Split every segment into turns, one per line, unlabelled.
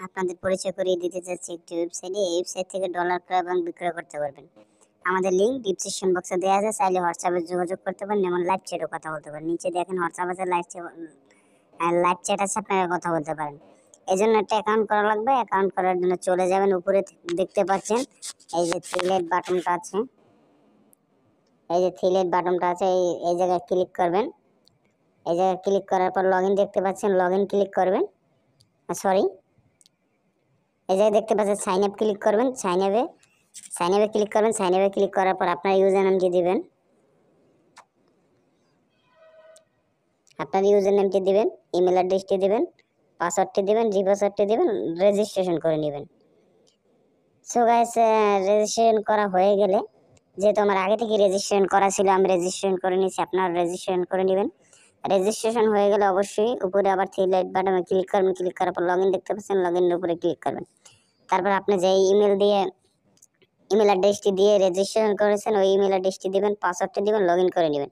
আপনাদের পরিচয় করিয়ে দিতে চাচ্ছি একটি ওয়েবসাইটে। এই ওয়েবসাইট থেকে ডলার ক্রয় এবং বিক্রয় করতে পারবেন। আমাদের লিঙ্ক ডিসক্রিপশন বক্সে দেওয়া আছে, চাইলে হোয়াটসঅ্যাপে যোগাযোগ করতে পারেন এবং লাইভ চ্যাটও কথা বলতে পারেন। নিচে দেখেন হোয়াটসঅ্যাপ আছে, লাইভ চ্যাট আছে, আপনারা কথা বলতে পারেন। এই জন্য একটা অ্যাকাউন্ট করা লাগবে। অ্যাকাউন্ট করার জন্য চলে যাবেন, উপরে দেখতে পাচ্ছেন এই যে থ্রিলেট বাটনটা আছে, এই জায়গায় ক্লিক করবেন। এই জায়গায় ক্লিক করার পর লগ ইন দেখতে পাচ্ছেন, লগ ইন ক্লিক করবেন। এই জায়গায় দেখতে পাচ্ছেন সাইন আপ ক্লিক করবেন। সাইন আপে ক্লিক করবেন। সাইন আপে ক্লিক করার পর আপনার ইউজার নেমটি দিবেন, ইমেল অ্যাড্রেসটি দিবেন, পাসওয়ার্ডটি দিবেন, পাসওয়ার্ডটি দিবেন, রেজিস্ট্রেশন করে নেবেন। সো গাইস, রেজিস্ট্রেশন করা হয়ে গেলে, যেহেতু আমার আগে থেকে রেজিস্ট্রেশন করা ছিল, আমি রেজিস্ট্রেশন করে নিয়েছি, আপনারা রেজিস্ট্রেশন করে নেবেন। রেজিস্ট্রেশন হয়ে গেলে অবশ্যই উপরে আবার থ্রি লাইট বাটনে ক্লিক করবেন। ক্লিক করার পর লগ ইন দেখতে পাচ্ছেন, লগ ইনের উপরে ক্লিক করবেন। তারপর আপনি যে ইমেল অ্যাড্রেসটি দিয়ে রেজিস্ট্রেশন করেছেন ওই ইমেল অ্যাড্রেসটি দিবেন, পাসওয়ার্ডটি দিবেন, লগ ইন করে নেবেন।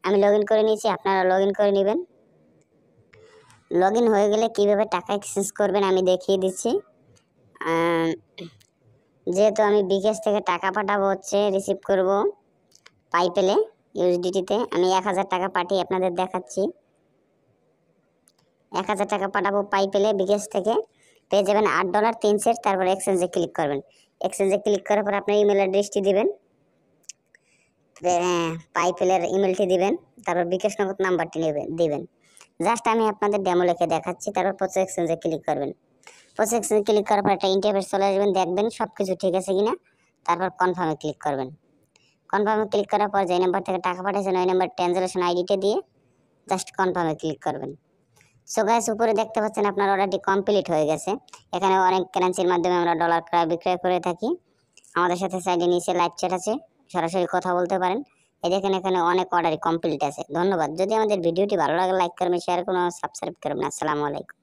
আমি লগ ইন করে নিয়েছি, আপনারা লগ ইন করে নেবেন। লগ ইন হয়ে গেলে কীভাবে টাকা এক্সচেঞ্জ করবেন আমি দেখিয়ে দিচ্ছি। যেহেতু আমি বিকাশ থেকে টাকা পাঠাবো, রিসিভ করব পাইপেলে ইউএসডিটিতে, আমি 1000 টাকা পাঠিয়ে আপনাদের দেখাচ্ছি। 1000 টাকা পাঠাবো পাইপেলে বিকাশ থেকে, পেয়ে যাবেন $8.03। তারপর এক্সচেঞ্জে ক্লিক করবেন। এক্সচেঞ্জে ক্লিক করার পর আপনার ইমেল অ্যাড্রেসটি দিবেন, পাইপেলের ইমেলটি দিবেন, তারপর বিকাশ নগদ নাম্বারটি দিবেন। জাস্ট আমি আপনাদের ডেমো লিখে দেখাচ্ছি। তারপর পোস্ট এক্সচেঞ্জে ক্লিক করবেন। পোস্ট এক্সচেঞ্জে ক্লিক করার পর একটা ইন্টারফেস চলে আসবেন, দেখবেন সব কিছু ঠিক আছে কিনা। তারপর কনফার্মে ক্লিক করবেন। কনফার্মে ক্লিক করার পর যে নাম্বার থেকে টাকা পাঠিয়েছেন ওই নাম্বার ট্রানজাকশন আইডিটা দিয়ে জাস্ট কনফার্মে ক্লিক করবেন। সো গাইস, উপরে দেখতে পাচ্ছেন আপনার অর্ডারটি কমপ্লিট হয়ে গেছে। এখানে অনেক কারেন্সির মাধ্যমে আমরা ডলার ক্রয় বিক্রয় করে থাকি। আমাদের সাথে সাইডে নিচে লাইভ চ্যাট আছে, সরাসরি কথা বলতে পারেন। এই দেখেন এখানে অনেক অর্ডারই কমপ্লিট আছে। ধন্যবাদ। যদি আমাদের ভিডিওটি ভালো লাগে লাইক করবেন, শেয়ার করবেন, সাবস্ক্রাইব করবেন। আসসালামু আলাইকুম।